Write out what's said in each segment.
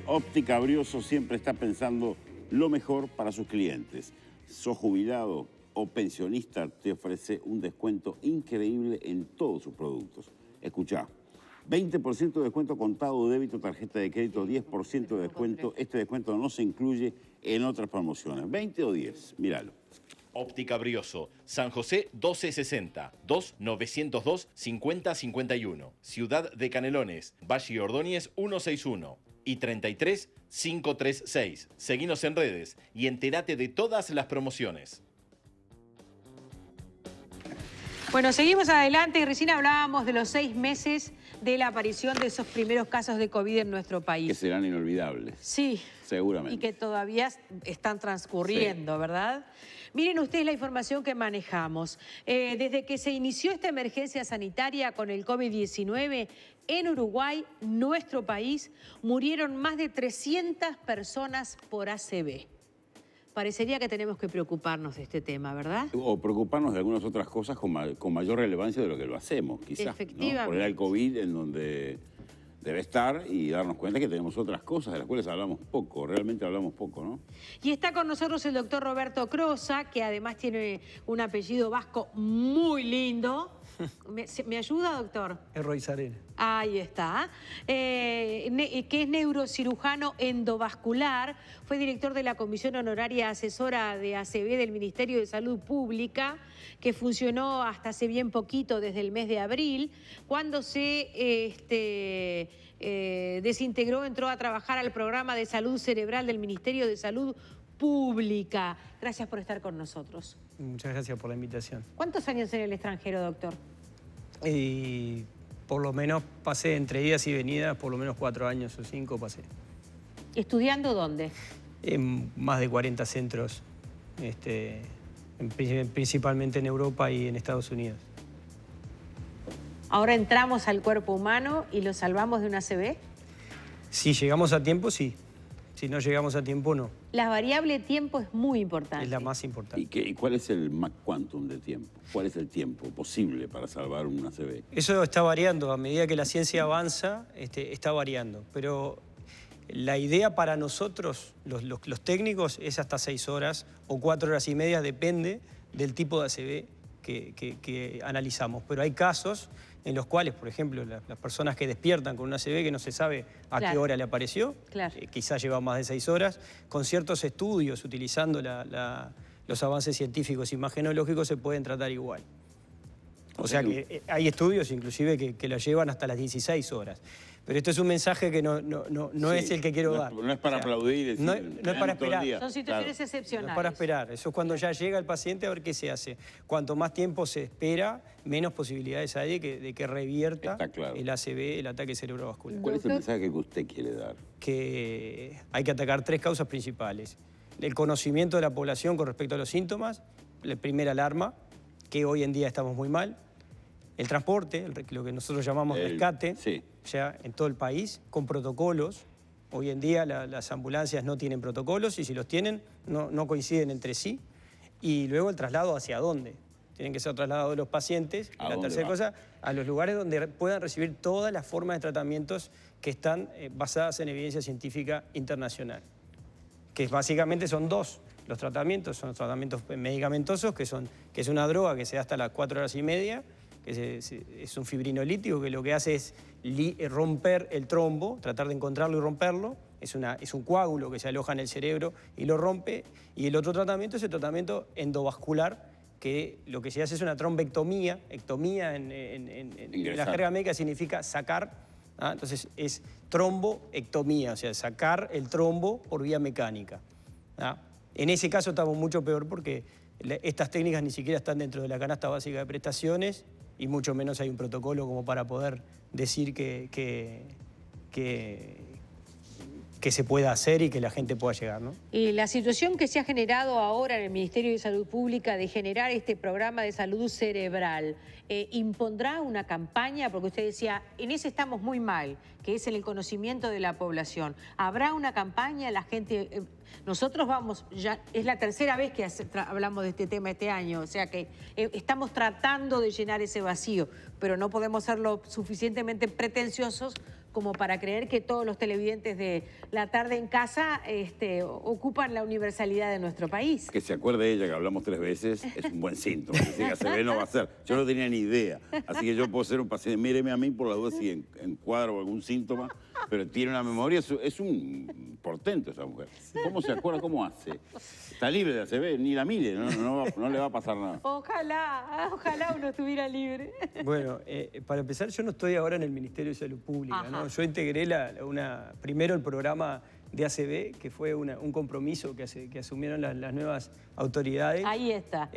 amigos, Óptica Brioso siempre está pensando lo mejor para sus clientes. ¿Sos jubilado o pensionista? Te ofrece un descuento increíble en todos sus productos. Escuchá, 20% de descuento contado, débito, tarjeta de crédito, 10% de descuento. Este descuento no se incluye en otras promociones. 20 o 10, míralo. Óptica Brioso, San José 1260, 2902-5051. Ciudad de Canelones, Valle Ordóñez 161 y 33-536. Seguinos en redes y entérate de todas las promociones. Bueno, seguimos adelante y recién hablábamos de los 6 meses de la aparición de esos primeros casos de COVID en nuestro país. Que serán inolvidables. Sí. Seguramente. Y que todavía están transcurriendo, sí, ¿verdad? Miren ustedes la información que manejamos. Desde que se inició esta emergencia sanitaria con el COVID-19, en Uruguay, nuestro país, murieron más de 300 personas por ACV. Parecería que tenemos que preocuparnos de este tema, ¿verdad? O preocuparnos de algunas otras cosas con mayor relevancia de lo que lo hacemos, quizás. Efectivamente. ¿no? Poner al COVID en donde debe estar y darnos cuenta que tenemos otras cosas de las cuales hablamos poco, realmente hablamos poco, ¿no? Y está con nosotros el doctor Roberto Crosa, que además tiene un apellido vasco muy lindo. ¿Me ayuda, doctor? Erroizarena. Ahí está. Que es neurocirujano endovascular, fue director de la Comisión Honoraria Asesora de ACV del Ministerio de Salud Pública, que funcionó hasta hace bien poquito, desde el mes de abril, cuando se desintegró, entró a trabajar al programa de salud cerebral del Ministerio de Salud Pública. Gracias por estar con nosotros. Muchas gracias por la invitación. ¿Cuántos años en el extranjero, doctor? Por lo menos pasé entre idas y venidas, por lo menos 4 años o 5 pasé. ¿Estudiando dónde? En más de 40 centros, principalmente en Europa y en Estados Unidos. ¿Ahora entramos al cuerpo humano y lo salvamos de una ACV? Si llegamos a tiempo, sí. Si no llegamos a tiempo, no. La variable tiempo es muy importante. Es la más importante. ¿Y cuál es el Mach Quantum de tiempo? ¿Cuál es el tiempo posible para salvar una ACV? Eso está variando. A medida que la ciencia avanza, está variando. Pero la idea para nosotros, los técnicos, es hasta 6 horas o 4 horas y media, depende del tipo de ACV que analizamos. Pero hay casos en los cuales, por ejemplo, las personas que despiertan con una ACV que no se sabe a qué hora le apareció, quizás lleva más de 6 horas, con ciertos estudios, utilizando los avances científicos imagenológicos, se pueden tratar igual. O sea que hay estudios inclusive que la llevan hasta las 16 horas. Pero esto es un mensaje que no es el que quiero dar. No es para aplaudir. No es para esperar. Son situaciones excepcionales. No es para esperar. Eso es cuando ya llega el paciente a ver qué se hace. Cuanto más tiempo se espera, menos posibilidades hay de que revierta el ACV, el ataque cerebrovascular. ¿Cuál es el mensaje que usted quiere dar? Que hay que atacar 3 causas principales. El conocimiento de la población con respecto a los síntomas, la primera alarma, que hoy en día estamos muy mal. El transporte, lo que nosotros llamamos rescate, ya en todo el país, con protocolos. Hoy en día las ambulancias no tienen protocolos y si los tienen no coinciden entre sí. Y luego el traslado hacia dónde. Tienen que ser trasladados los pacientes. Y la tercera cosa, a los lugares donde puedan recibir todas las formas de tratamientos que están basadas en evidencia científica internacional. Que básicamente son 2. Los tratamientos son tratamientos medicamentosos, que es una droga que se da hasta las 4 horas y media, que es un fibrinolítico que lo que hace es romper el trombo, tratar de encontrarlo y romperlo. Es un coágulo que se aloja en el cerebro y lo rompe. Y el otro tratamiento es el tratamiento endovascular, que lo que se hace es una trombectomía. Ectomía en la jerga médica significa sacar. Entonces es tromboectomía, o sea, sacar el trombo por vía mecánica. En ese caso estamos mucho peor porque estas técnicas ni siquiera están dentro de la canasta básica de prestaciones y mucho menos hay un protocolo como para poder decir que se pueda hacer y que la gente pueda llegar, ¿no? Y la situación que se ha generado ahora en el Ministerio de Salud Pública de generar este programa de salud cerebral, ¿impondrá una campaña? Porque usted decía, en ese estamos muy mal, que es en el conocimiento de la población. ¿Habrá una campaña? La gente... Nosotros vamos, ya es la tercera vez que hablamos de este tema este año, o sea que estamos tratando de llenar ese vacío, pero no podemos ser lo suficientemente pretenciosos como para creer que todos los televidentes de La Tarde en Casa ocupan la universalidad de nuestro país. Que se acuerde ella, que hablamos 3 veces, es un buen síntoma. Es decir, que ACV no va a ser. Yo no tenía ni idea. Así que yo puedo ser un paciente. Míreme a mí por la duda si encuadro algún síntoma, pero tiene una memoria, es un portento esa mujer. ¿Cómo se acuerda? ¿Cómo hace? Está libre de ACV, ni la mire, no le va a pasar nada. Ojalá uno estuviera libre. Bueno, para empezar, yo no estoy ahora en el Ministerio de Salud Pública, ¿no? Yo integré primero el programa de ACV, que fue un compromiso que asumieron las nuevas autoridades. Ahí está.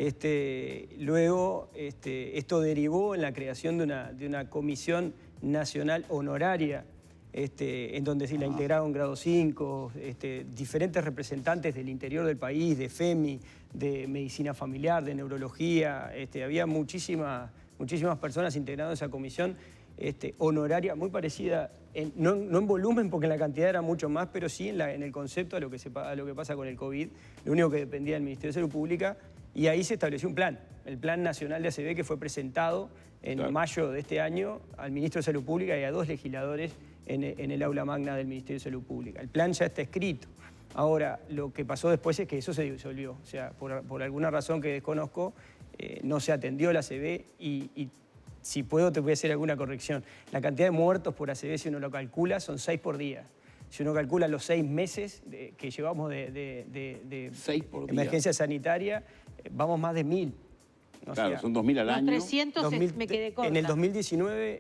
Luego, esto derivó en la creación de una comisión nacional honoraria, en donde se la integraron grado 5, diferentes representantes del interior del país, de FEMI, de medicina familiar, de neurología. Había muchísimas personas integrando esa comisión honoraria, muy parecida, no en volumen, porque en la cantidad era mucho más, pero sí en el concepto a lo que pasa con el COVID. Lo único que dependía del Ministerio de Salud Pública, y ahí se estableció un plan, el Plan Nacional de ACV, que fue presentado en mayo de este año al Ministro de Salud Pública y a 2 legisladores en el aula magna del Ministerio de Salud Pública. El plan ya está escrito. Ahora, lo que pasó después es que eso se disolvió. O sea, por alguna razón que desconozco, no se atendió la ACV y si puedo te voy a hacer alguna corrección. La cantidad de muertos por ACV, si uno lo calcula, son 6 por día. Si uno calcula los 6 meses que llevamos de 6 por día. Emergencia sanitaria, vamos más de 1000. Claro, son 2000 al año. Los 300 me quedé corta. En el 2019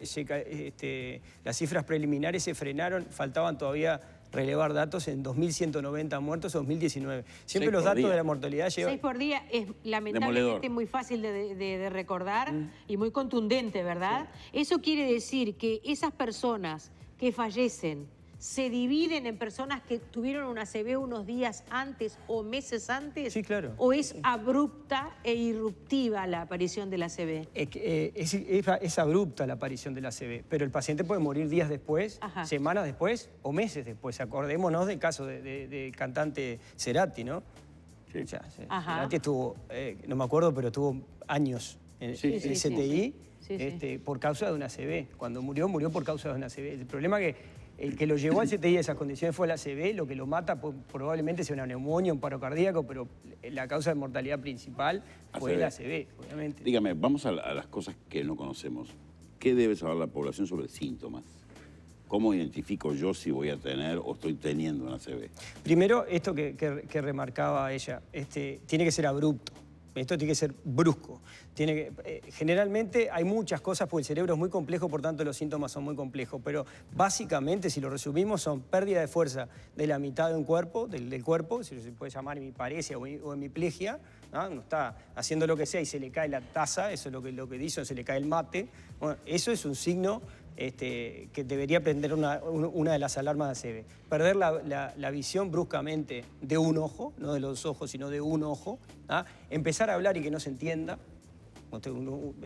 las cifras preliminares se frenaron, faltaban todavía relevar datos en 2.190 muertos en 2019. Siempre los datos de la mortalidad llevan... 6 por día es lamentablemente muy fácil de recordar y muy contundente, ¿verdad? Sí. Eso quiere decir que esas personas que fallecen se dividen en personas que tuvieron una ACV unos días antes o meses antes. Sí, claro. ¿O es abrupta e irruptiva la aparición de la ACV? Es abrupta la aparición de la ACV, pero el paciente puede morir días después, semanas después o meses después. Acordémonos del caso del cantante Cerati, ¿no? Sí. O sea, Cerati estuvo, no me acuerdo, pero estuvo años en el CTI por causa de una ACV. Cuando murió por causa de una ACV. El problema es que el que lo llevó al CTI a esas condiciones fue la ACV, lo que lo mata probablemente sea una neumonía, un paro cardíaco, pero la causa de mortalidad principal fue la ACV, obviamente. Dígame, vamos a las cosas que no conocemos. ¿Qué debe saber la población sobre síntomas? ¿Cómo identifico yo si voy a tener o estoy teniendo una ACV? Primero, esto que remarcaba ella, tiene que ser abrupto. Esto tiene que ser brusco. Generalmente hay muchas cosas, porque el cerebro es muy complejo, por tanto los síntomas son muy complejos, pero básicamente, si lo resumimos, son pérdida de fuerza de la mitad de un cuerpo, del cuerpo, si se puede llamar hemiparesia o hemiplegia, ¿no? Uno está haciendo lo que sea y se le cae la taza, eso es lo que dice, o se le cae el mate. Bueno, eso es un signo que debería prender una de las alarmas de ACV. Perder la visión bruscamente de un ojo, no de los ojos, sino de un ojo. Empezar a hablar y que no se entienda.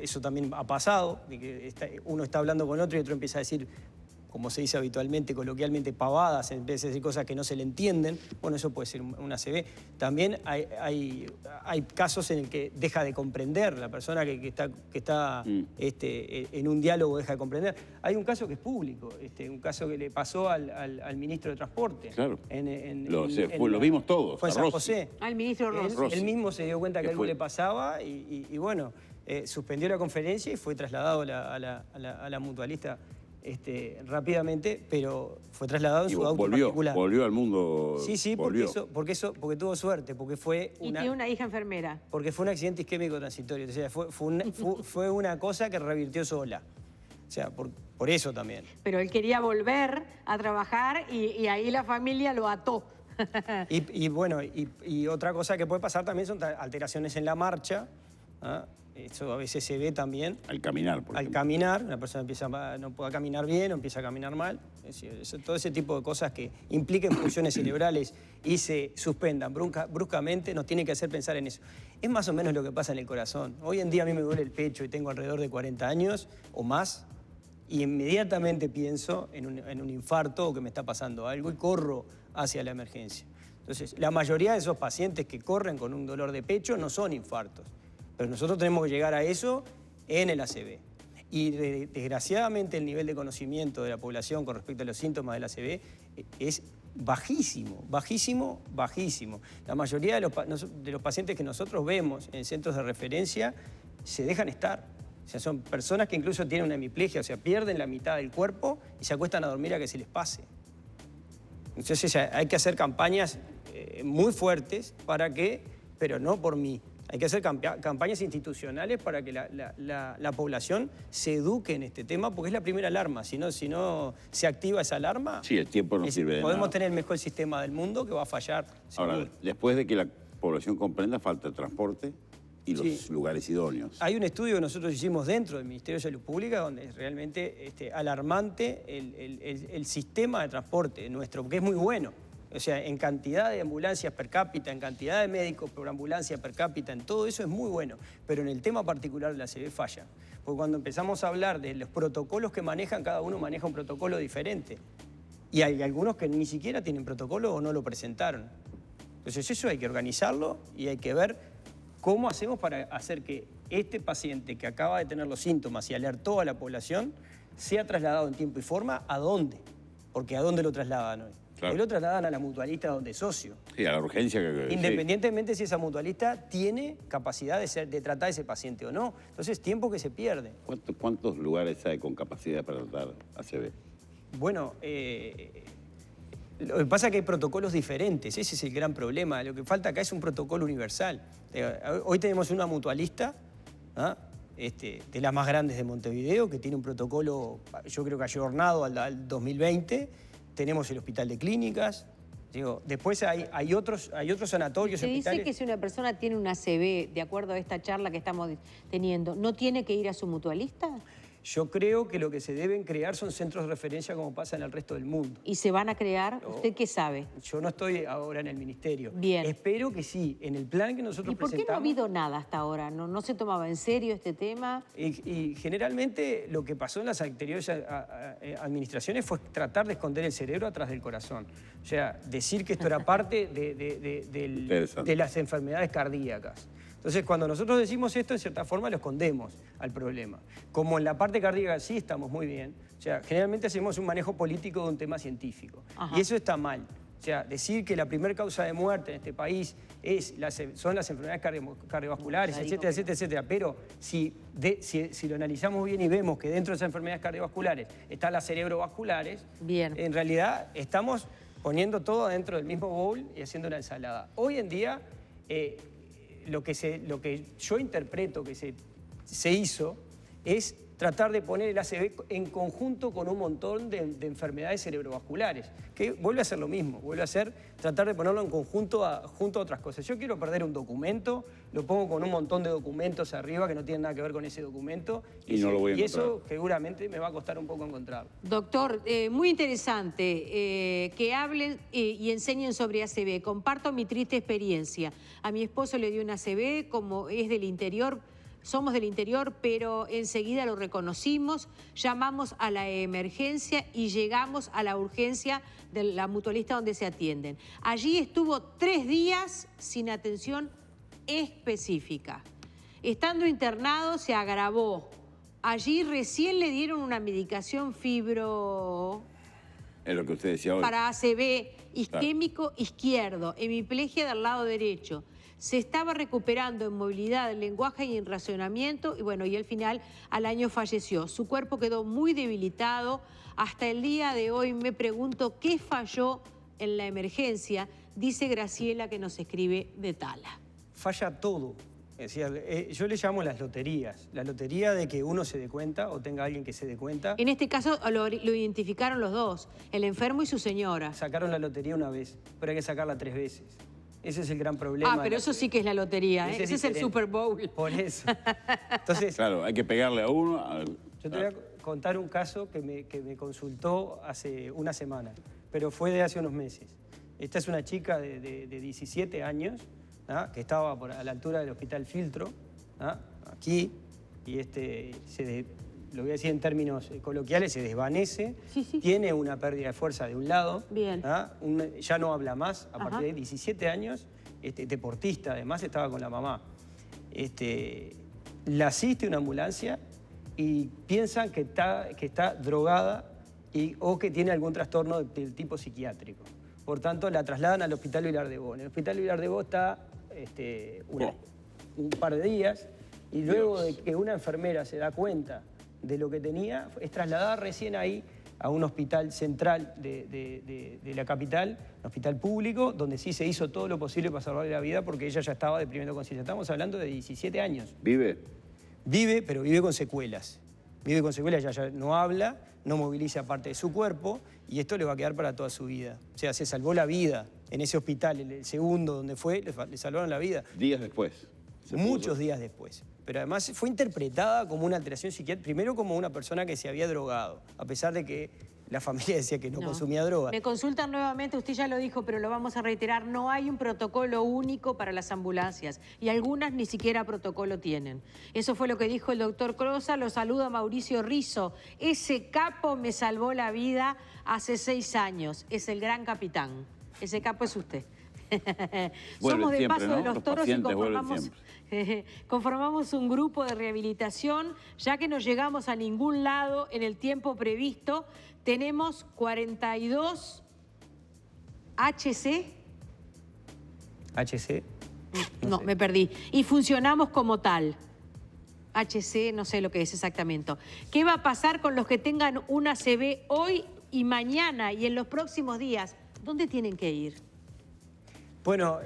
Eso también ha pasado, de que uno está hablando con otro y otro empieza a decir, como se dice habitualmente, coloquialmente, pavadas, empieza a decir cosas que no se le entienden. Bueno, eso puede ser una ACV. También hay casos en el que deja de comprender, la persona que está en un diálogo deja de comprender. Hay un caso que es público, un caso que le pasó al ministro de Transporte. Claro, lo vimos todos. Fue en San José. Al ministro Rossi. Él mismo se dio cuenta que algo le pasaba y bueno, suspendió la conferencia y fue trasladado a la mutualista rápidamente, pero fue trasladado en su auto particular. Volvió al mundo. Sí, porque tuvo suerte, porque fue y tiene una hija enfermera. Porque fue un accidente isquémico transitorio, o sea, fue una cosa que revirtió sola. O sea, por eso también. Pero él quería volver a trabajar y ahí la familia lo ató. Bueno, otra cosa que puede pasar también son alteraciones en la marcha. Eso a veces se ve también. Al caminar, por ejemplo. Al caminar, una persona no puede caminar bien o empieza a caminar mal. Todo ese tipo de cosas que impliquen funciones cerebrales y se suspendan bruscamente nos tiene que hacer pensar en eso. Es más o menos lo que pasa en el corazón. Hoy en día a mí me duele el pecho y tengo alrededor de 40 años o más y inmediatamente pienso en un infarto o que me está pasando algo y corro hacia la emergencia. Entonces, la mayoría de esos pacientes que corren con un dolor de pecho no son infartos. Pero nosotros tenemos que llegar a eso en el ACV. Y desgraciadamente el nivel de conocimiento de la población con respecto a los síntomas del ACV es bajísimo, bajísimo, bajísimo. La mayoría de los pacientes que nosotros vemos en centros de referencia se dejan estar. O sea, son personas que incluso tienen una hemiplegia, o sea, pierden la mitad del cuerpo y se acuestan a dormir a que se les pase. Entonces hay que hacer campañas muy fuertes para que, pero no por mí, hay que hacer campañas institucionales para que la población se eduque en este tema, porque es la primera alarma. Si no se activa esa alarma, sí, el tiempo no sirve de podemos nada. tener el mejor sistema del mundo que va a fallar. Ahora, seguro. después de que la población comprenda, falta el transporte y los Sí. lugares idóneos. Hay un estudio que nosotros hicimos dentro del Ministerio de Salud Pública donde es realmente alarmante el sistema de transporte nuestro, porque es muy bueno. O sea, en cantidad de ambulancias per cápita, en cantidad de médicos por ambulancia per cápita, en todo eso es muy bueno. Pero en el tema particular de la ACV falla. Porque cuando empezamos a hablar de los protocolos que manejan, cada uno maneja un protocolo diferente. Y hay algunos que ni siquiera tienen protocolo o no lo presentaron. Entonces eso hay que organizarlo y hay que ver cómo hacemos para hacer que este paciente que acaba de tener los síntomas y alertó a la población sea trasladado en tiempo y forma. ¿A dónde? Porque ¿a dónde lo trasladan hoy? Claro. Hoy lo trasladan a la mutualista donde es socio. Sí, a la urgencia que Independientemente si esa mutualista tiene capacidad de tratar a ese paciente o no. Entonces, tiempo que se pierde. sí. ¿Cuántos lugares hay con capacidad para tratar ACV? Bueno, lo que pasa es que hay protocolos diferentes, ese es el gran problema. Lo que falta acá es un protocolo universal. Hoy tenemos una mutualista, ¿ah? De las más grandes de Montevideo, que tiene un protocolo, yo creo que ayornado al 2020. Tenemos el Hospital de Clínicas. Digo, después hay otros sanatorios, Se dice hospitales. que si una persona tiene una ACV, de acuerdo a esta charla que estamos teniendo, ¿no tiene que ir a su mutualista? Yo creo que lo que se deben crear son centros de referencia como pasa en el resto del mundo. ¿Y se van a crear? No. ¿Usted qué sabe? Yo no estoy ahora en el ministerio. Bien. Espero que sí. En el plan que nosotros ¿Y por qué no ha presentamos... habido nada hasta ahora? ¿No se tomaba en serio este tema? Y generalmente lo que pasó en las anteriores administraciones fue tratar de esconder el cerebro atrás del corazón. O sea, decir que esto era parte de las enfermedades cardíacas. Entonces, cuando nosotros decimos esto, en cierta forma lo escondemos al problema. Como en la parte cardíaca sí estamos muy bien, o sea, generalmente hacemos un manejo político de un tema científico. Ajá. Y eso está mal. O sea, decir que la primera causa de muerte en este país son las enfermedades cardiovasculares, etcétera, etcétera, etcétera. Pero si lo analizamos bien y vemos que dentro de esas enfermedades cardiovasculares están las cerebrovasculares, Bien. en realidad estamos poniendo todo dentro del mismo bowl y haciendo una ensalada. Hoy en día, lo que yo interpreto que se hizo es tratar de poner el ACV en conjunto con un montón de enfermedades cerebrovasculares, que vuelve a ser lo mismo, vuelve a ser tratar de ponerlo en conjunto junto a otras cosas. Yo quiero perder un documento, lo pongo con un montón de documentos arriba que no tienen nada que ver con ese documento, Y no lo voy a y eso encontrar. seguramente me va a costar un poco encontrarlo. Doctor, muy interesante que hablen y enseñen sobre ACV. Comparto mi triste experiencia. A mi esposo le dio una ACV, como es del interior, somos del interior, pero enseguida lo reconocimos, llamamos a la emergencia y llegamos a la urgencia de la mutualista donde se atienden. Allí estuvo 3 días sin atención específica. Estando internado se agravó. Allí recién le dieron una medicación fibro... Es lo que usted decía hoy. para ACV isquémico izquierdo, hemiplegia del lado derecho. Se estaba recuperando en movilidad, en lenguaje y en razonamiento, y bueno, y al final al año falleció. Su cuerpo quedó muy debilitado. Hasta el día de hoy me pregunto qué falló en la emergencia, dice Graciela, que nos escribe de Tala. Falla todo. Es decir, yo le llamo las loterías. La lotería de que uno se dé cuenta o tenga alguien que se dé cuenta. En este caso lo identificaron los dos, el enfermo y su señora. Sacaron la lotería una vez, pero hay que sacarla 3 veces. Ese es el gran problema. Ah, pero eso sí que es la lotería, ¿eh? Ese es el diferente. Super Bowl. Por eso. Entonces, Claro, hay que pegarle a uno. yo te voy a contar un caso que me consultó hace una semana, pero fue de hace unos meses. Esta es una chica de 17 años, ¿ah? Que estaba a la altura del Hospital Filtro, ¿ah? Aquí, y lo voy a decir en términos coloquiales, se desvanece, Sí, sí. tiene una pérdida de fuerza de un lado, Bien. ¿ah? Ya no habla más, a Ajá. partir de 17 años, deportista, además estaba con la mamá. La asiste una ambulancia, y piensan que está drogada o que tiene algún trastorno del tipo psiquiátrico. Por tanto, la trasladan al Hospital Vilar de Bo. En el Hospital Vilar de Bo está un par de días y luego de que una enfermera se da cuenta de lo que tenía, es trasladada recién ahí a un hospital central de la capital, un hospital público, donde sí se hizo todo lo posible para salvarle la vida porque ella ya estaba deprimiendo conciencia. Estamos hablando de 17 años. ¿Vive? Vive, pero vive con secuelas. Vive con secuelas, ya no habla, no moviliza parte de su cuerpo y esto le va a quedar para toda su vida. O sea, se salvó la vida en ese hospital, el segundo donde fue, le salvaron la vida. Días después. Muchos días después. Pero además fue interpretada como una alteración psiquiátrica, primero como una persona que se había drogado, a pesar de que la familia decía que no consumía droga. Me consultan nuevamente, usted ya lo dijo, pero lo vamos a reiterar, no hay un protocolo único para las ambulancias y algunas ni siquiera protocolo tienen. Eso fue lo que dijo el doctor Crosa, lo saluda Mauricio Rizzo. Ese capo me salvó la vida hace 6 años, es el gran capitán. Ese capo es usted. Somos de Paso de los Toros y conformamos un grupo de rehabilitación, ya que no llegamos a ningún lado en el tiempo previsto. Tenemos 42 HC. ¿HC? No, me perdí. Y funcionamos como tal. HC, no sé lo que es exactamente. ¿Qué va a pasar con los que tengan una ACV hoy y mañana y en los próximos días? ¿Dónde tienen que ir? Bueno,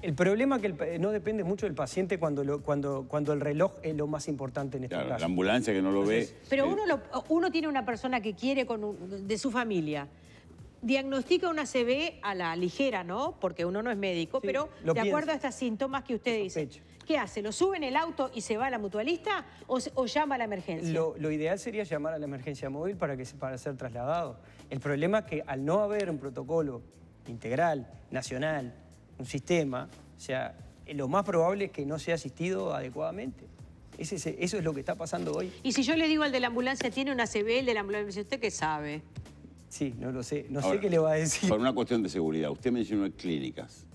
el problema es que no depende mucho del paciente cuando el reloj es lo más importante en este caso. La ambulancia que no lo ve. Pero uno tiene una persona que quiere de su familia. Diagnostica una ACV a la ligera, ¿no? Porque uno no es médico, sí, pero de acuerdo a estos síntomas que usted dice. ¿Qué hace? ¿Lo sube en el auto y se va a la mutualista o llama a la emergencia? Lo ideal sería llamar a la emergencia móvil para ser trasladado. El problema es que al no haber un protocolo integral, nacional, un sistema, o sea, lo más probable es que no sea asistido adecuadamente. Eso es lo que está pasando hoy. Y si yo le digo al de la ambulancia, tiene una ACV, el de la ambulancia, ¿usted qué sabe? Sí, no lo sé. No sé qué le va a decir. Por una cuestión de seguridad, usted mencionó clínicas.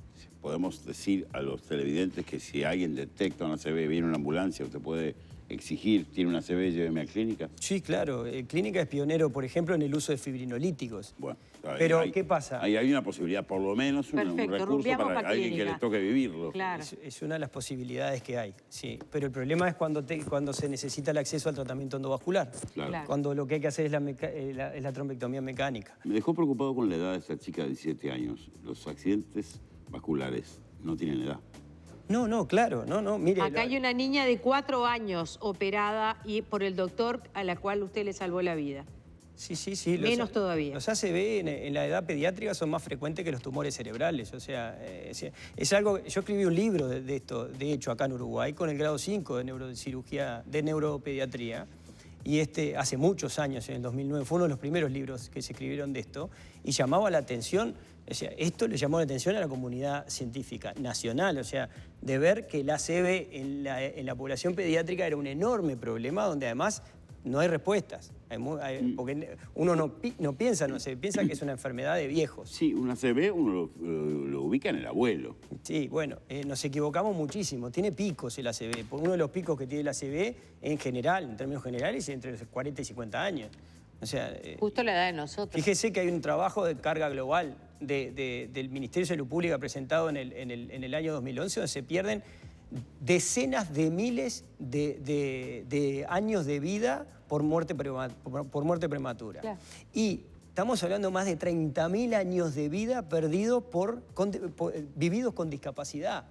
Podemos decir a los televidentes que si alguien detecta una ACV, viene una ambulancia, usted puede exigir, tiene una ACV, lléveme a clínica. Sí, claro. Clínica es pionero, por ejemplo, en el uso de fibrinolíticos. Bueno, pero, ¿qué pasa? Ahí hay una posibilidad, por lo menos, un recurso para alguien que le toque vivirlo. Claro. Es una de las posibilidades que hay, sí. Pero el problema es cuando se necesita el acceso al tratamiento endovascular. Claro. Cuando lo que hay que hacer es la trombectomía mecánica. Me dejó preocupado con la edad de esta chica de 17 años. Los accidentes vasculares no tienen edad. No, claro, no, mire. Acá hay una niña de 4 años operada por el doctor a la cual usted le salvó la vida. Sí. Menos todavía. Los ACV en la edad pediátrica son más frecuentes que los tumores cerebrales. O sea, es algo... Yo escribí un libro de esto, de hecho, acá en Uruguay, con el grado 5 de neurocirugía, de neuropediatría. Y hace muchos años, en el 2009, fue uno de los primeros libros que se escribieron de esto. Y llamaba la atención, o sea, esto le llamó la atención a la comunidad científica nacional. O sea, de ver que el ACV en la población pediátrica era un enorme problema, donde además no hay respuestas. Porque uno no piensa, piensa que es una enfermedad de viejos. Sí, una ACV uno lo ubica en el abuelo. Sí, bueno, nos equivocamos muchísimo. Tiene picos el ACV. Uno de los picos que tiene el ACV en general, en términos generales, es entre los 40 y 50 años. O sea, justo la edad de nosotros. Fíjese que hay un trabajo de carga global del Ministerio de Salud Pública presentado en el año 2011, donde se pierden decenas de miles de años de vida por muerte prematura. Claro. Y estamos hablando más de 30.000 años de vida perdidos vividos con discapacidad.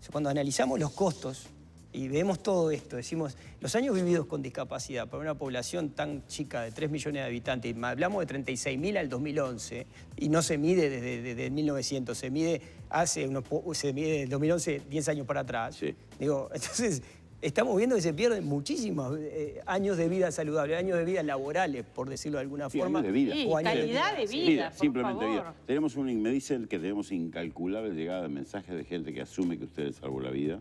O sea, cuando analizamos los costos y vemos todo esto, decimos, los años vividos con discapacidad para una población tan chica de 3 millones de habitantes, y hablamos de 36.000 al 2011, y no se mide desde 1900, se mide desde el 2011, 10 años para atrás. Sí. Digo, entonces, estamos viendo que se pierden muchísimos años de vida saludable, años de vida laborales, por decirlo de alguna forma. Años de vida. Sí, calidad de vida, simplemente vida. Me dicen que tenemos incalculable llegada de mensajes de gente que asume que usted salvó la vida.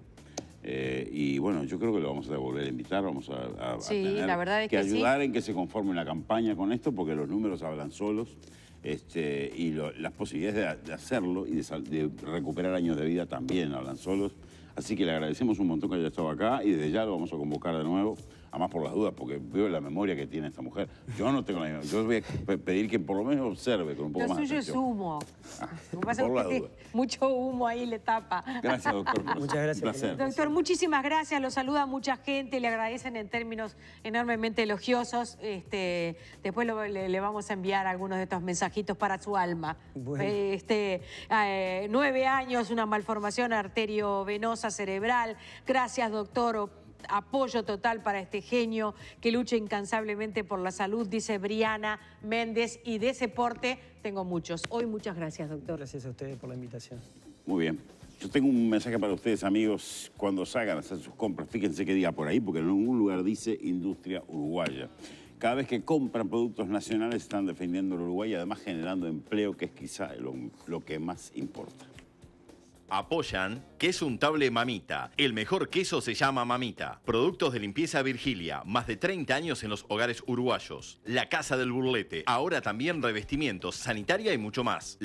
Y bueno, yo creo que lo vamos a volver a invitar, vamos a tener la verdad es que ayudar en que se conforme una campaña con esto, porque los números hablan solos, y las posibilidades de hacerlo y de recuperar años de vida también hablan solos. Así que le agradecemos un montón que haya estado acá y desde ya lo vamos a convocar de nuevo. Además por las dudas, porque veo la memoria que tiene esta mujer. Yo no tengo la misma. Yo voy a pedir que por lo menos observe con un poco Lo más de suyo es atención. humo. Lo que pasa por es la que duda. mucho humo ahí le tapa. Gracias, doctor. Muchas gracias. Un placer. Doctor, muchísimas gracias. Lo saluda mucha gente, le agradecen en términos enormemente elogiosos. Después le vamos a enviar algunos de estos mensajitos para su alma. Bueno. 9 años, una malformación arteriovenosa cerebral. Gracias, doctor. Apoyo total para este genio que lucha incansablemente por la salud, dice Briana Méndez. Y de ese porte tengo muchos. Hoy muchas gracias, doctor. Gracias a ustedes por la invitación. Muy bien. Yo tengo un mensaje para ustedes, amigos. Cuando salgan a hacer sus compras, fíjense qué diga por ahí, porque en algún lugar dice Industria Uruguaya. Cada vez que compran productos nacionales están defendiendo el Uruguay y además generando empleo, que es quizá lo que más importa. Apoyan Queso Untable Mamita. El mejor queso se llama Mamita. Productos de limpieza Virgilia. Más de 30 años en los hogares uruguayos. La Casa del Burlete. Ahora también revestimientos, sanitaria y mucho más.